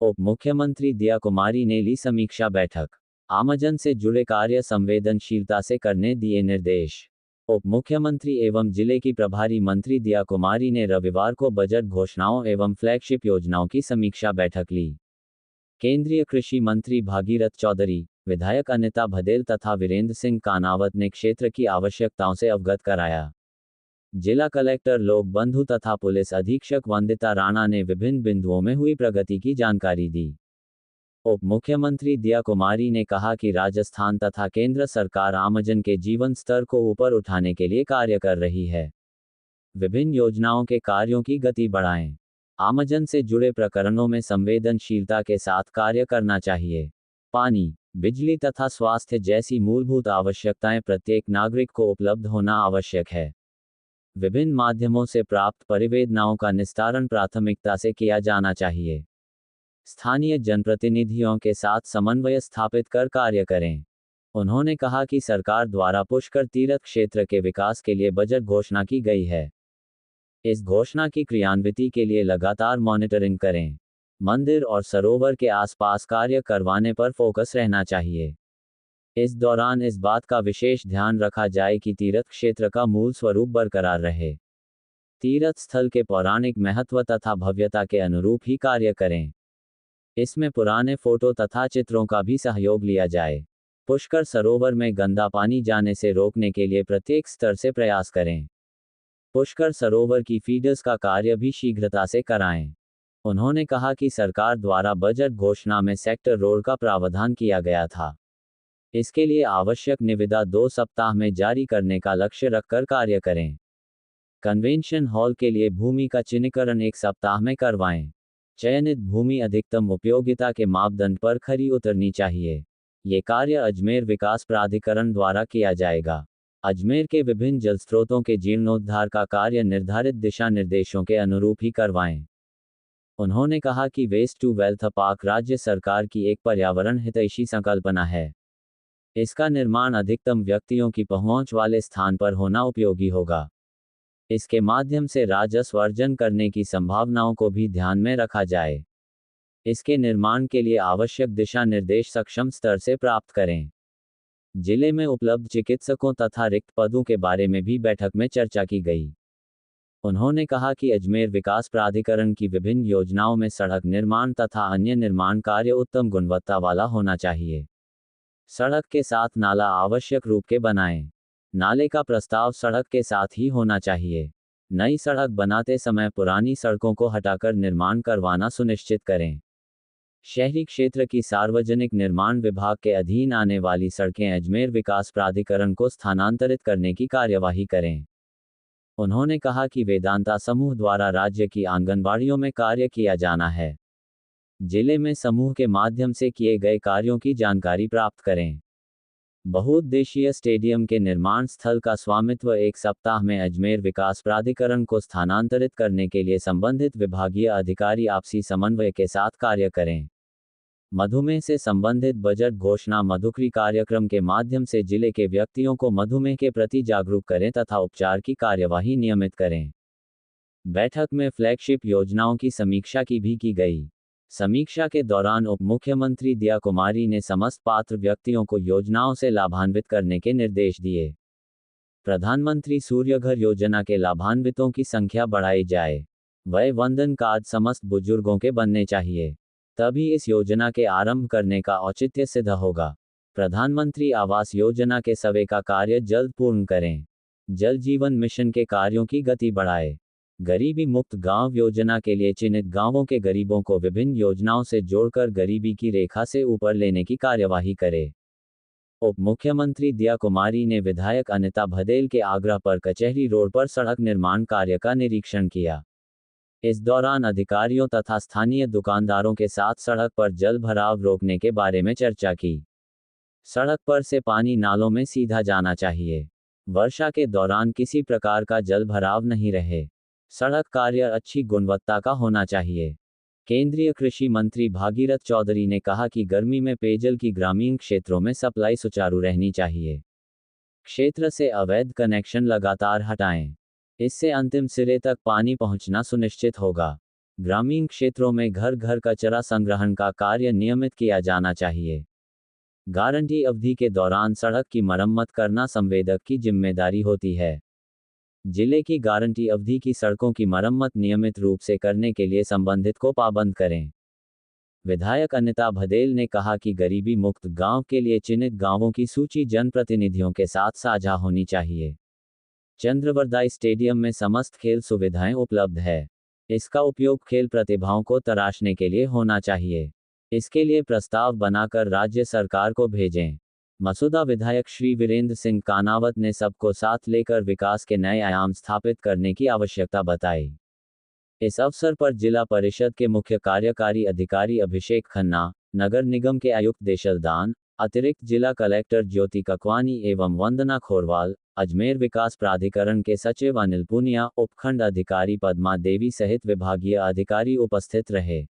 उप मुख्यमंत्री दिया कुमारी ने ली समीक्षा बैठक। आमजन से जुड़े कार्य संवेदनशीलता से करने दिए निर्देश। उप मुख्यमंत्री एवं जिले की प्रभारी मंत्री दिया कुमारी ने रविवार को बजट घोषणाओं एवं फ्लैगशिप योजनाओं की समीक्षा बैठक ली। केंद्रीय कृषि मंत्री भागीरथ चौधरी, विधायक अनिता भदेल तथा वीरेंद्र सिंह कानावत ने क्षेत्र की आवश्यकताओं से अवगत कराया। जिला कलेक्टर लोक बंधु तथा पुलिस अधीक्षक वंदिता राणा ने विभिन्न बिंदुओं में हुई प्रगति की जानकारी दी। उप मुख्यमंत्री दिया कुमारी ने कहा कि राजस्थान तथा केंद्र सरकार आमजन के जीवन स्तर को ऊपर उठाने के लिए कार्य कर रही है। विभिन्न योजनाओं के कार्यों की गति बढ़ाएं। आमजन से जुड़े प्रकरणों में संवेदनशीलता के साथ कार्य करना चाहिए। पानी, बिजली तथा स्वास्थ्य जैसी मूलभूत आवश्यकताएं प्रत्येक नागरिक को उपलब्ध होना आवश्यक है। विभिन्न माध्यमों से प्राप्त परिवेदनाओं का निस्तारण प्राथमिकता से किया जाना चाहिए। स्थानीय जनप्रतिनिधियों के साथ समन्वय स्थापित कर कार्य करें। उन्होंने कहा कि सरकार द्वारा पुष्कर तीर्थ क्षेत्र के विकास के लिए बजट घोषणा की गई है। इस घोषणा की क्रियान्विति के लिए लगातार मॉनिटरिंग करें। मंदिर और सरोवर के आसपास कार्य करवाने पर फोकस रहना चाहिए। इस दौरान इस बात का विशेष ध्यान रखा जाए कि तीर्थ क्षेत्र का मूल स्वरूप बरकरार रहे। तीर्थ स्थल के पौराणिक महत्व तथा भव्यता के अनुरूप ही कार्य करें। इसमें पुराने फोटो तथा चित्रों का भी सहयोग लिया जाए। पुष्कर सरोवर में गंदा पानी जाने से रोकने के लिए प्रत्येक स्तर से प्रयास करें। पुष्कर सरोवर की फीडर्स का कार्य भी शीघ्रता से कराएं। उन्होंने कहा कि सरकार द्वारा बजट घोषणा में सेक्टर रोड का प्रावधान किया गया था। इसके लिए आवश्यक निविदा 2 सप्ताह में जारी करने का लक्ष्य रखकर कार्य करें। कन्वेंशन हॉल के लिए भूमि का चिन्हीकरण 1 सप्ताह में करवाएं। चयनित भूमि अधिकतम उपयोगिता के मापदंड पर खरी उतरनी चाहिए। ये कार्य अजमेर विकास प्राधिकरण द्वारा किया जाएगा। अजमेर के विभिन्न जलस्रोतों के जीर्णोद्धार का कार्य निर्धारित दिशा निर्देशों के अनुरूप ही करवाएं। उन्होंने कहा कि वेस्ट टू वेल्थ पार्क राज्य सरकार की एक पर्यावरण हितैषी संकल्पना है। इसका निर्माण अधिकतम व्यक्तियों की पहुंच वाले स्थान पर होना उपयोगी होगा। इसके माध्यम से राजस्व अर्जन करने की संभावनाओं को भी ध्यान में रखा जाए। इसके निर्माण के लिए आवश्यक दिशा निर्देश सक्षम स्तर से प्राप्त करें। जिले में उपलब्ध चिकित्सकों तथा रिक्त पदों के बारे में भी बैठक में चर्चा की गई। उन्होंने कहा कि अजमेर विकास प्राधिकरण की विभिन्न योजनाओं में सड़क निर्माण तथा अन्य निर्माण कार्य उत्तम गुणवत्ता वाला होना चाहिए। सड़क के साथ नाला आवश्यक रूप के बनाएं। नाले का प्रस्ताव सड़क के साथ ही होना चाहिए। नई सड़क बनाते समय पुरानी सड़कों को हटाकर निर्माण करवाना सुनिश्चित करें। शहरी क्षेत्र की सार्वजनिक निर्माण विभाग के अधीन आने वाली सड़कें अजमेर विकास प्राधिकरण को स्थानांतरित करने की कार्यवाही करें। उन्होंने कहा कि वेदांता समूह द्वारा राज्य की आंगनबाड़ियों में कार्य किया जाना है। जिले में समूह के माध्यम से किए गए कार्यों की जानकारी प्राप्त करें। बहुउद्देशीय स्टेडियम के निर्माण स्थल का स्वामित्व 1 सप्ताह में अजमेर विकास प्राधिकरण को स्थानांतरित करने के लिए संबंधित विभागीय अधिकारी आपसी समन्वय के साथ कार्य करें। मधुमेह से संबंधित बजट घोषणा मधुक्री कार्यक्रम के माध्यम से जिले के व्यक्तियों को मधुमेह के प्रति जागरूक करें तथा उपचार की कार्यवाही नियमित करें। बैठक में फ्लैगशिप योजनाओं की समीक्षा भी की गई। समीक्षा के दौरान उप मुख्यमंत्री दिया कुमारी ने समस्त पात्र व्यक्तियों को योजनाओं से लाभान्वित करने के निर्देश दिए। प्रधानमंत्री सूर्यघर योजना के लाभान्वितों की संख्या बढ़ाई जाए। वय वंदन कार्ड समस्त बुजुर्गों के बनने चाहिए, तभी इस योजना के आरंभ करने का औचित्य सिद्ध होगा। प्रधानमंत्री आवास योजना के सर्वे का कार्य जल्द पूर्ण करें। जल जीवन मिशन के कार्यों की गति बढ़ाए। गरीबी मुक्त गांव योजना के लिए चिन्हित गांवों के गरीबों को विभिन्न योजनाओं से जोड़कर गरीबी की रेखा से ऊपर लेने की कार्यवाही करे। उप मुख्यमंत्री दिया कुमारी ने विधायक अनिता भदेल के आग्रह पर कचहरी रोड पर सड़क निर्माण कार्य का निरीक्षण किया। इस दौरान अधिकारियों तथा स्थानीय दुकानदारों के साथ सड़क पर जल भराव रोकने के बारे में चर्चा की। सड़क पर से पानी नालों में सीधा जाना चाहिए। वर्षा के दौरान किसी प्रकार का जल भराव नहीं रहे। सड़क कार्य अच्छी गुणवत्ता का होना चाहिए। केंद्रीय कृषि मंत्री भागीरथ चौधरी ने कहा कि गर्मी में पेयजल की ग्रामीण क्षेत्रों में सप्लाई सुचारू रहनी चाहिए। क्षेत्र से अवैध कनेक्शन लगातार हटाएं। इससे अंतिम सिरे तक पानी पहुंचना सुनिश्चित होगा। ग्रामीण क्षेत्रों में घर घर कचरा संग्रहण का कार्य नियमित किया जाना चाहिए। गारंटी अवधि के दौरान सड़क की मरम्मत करना संवेदक की जिम्मेदारी होती है। जिले की गारंटी अवधि की सड़कों की मरम्मत नियमित रूप से करने के लिए संबंधित को पाबंद करें। विधायक अनिता भदेल ने कहा कि गरीबी मुक्त गांव के लिए चिन्हित गांवों की सूची जनप्रतिनिधियों के साथ साझा होनी चाहिए। चंद्रवरदाई स्टेडियम में समस्त खेल सुविधाएं उपलब्ध है। इसका उपयोग खेल प्रतिभाओं को तराशने के लिए होना चाहिए। इसके लिए प्रस्ताव बनाकर राज्य सरकार को भेजें। मसूदा विधायक श्री वीरेंद्र सिंह कानावत ने सबको साथ लेकर विकास के नए आयाम स्थापित करने की आवश्यकता बताई। इस अवसर पर जिला परिषद के मुख्य कार्यकारी अधिकारी अभिषेक खन्ना, नगर निगम के आयुक्त देशलदान, अतिरिक्त जिला कलेक्टर ज्योति ककवानी एवं वंदना खोरवाल, अजमेर विकास प्राधिकरण के सचिव अनिल पुनिया, उपखंड अधिकारी पद्मा देवी सहित विभागीय अधिकारी उपस्थित रहे।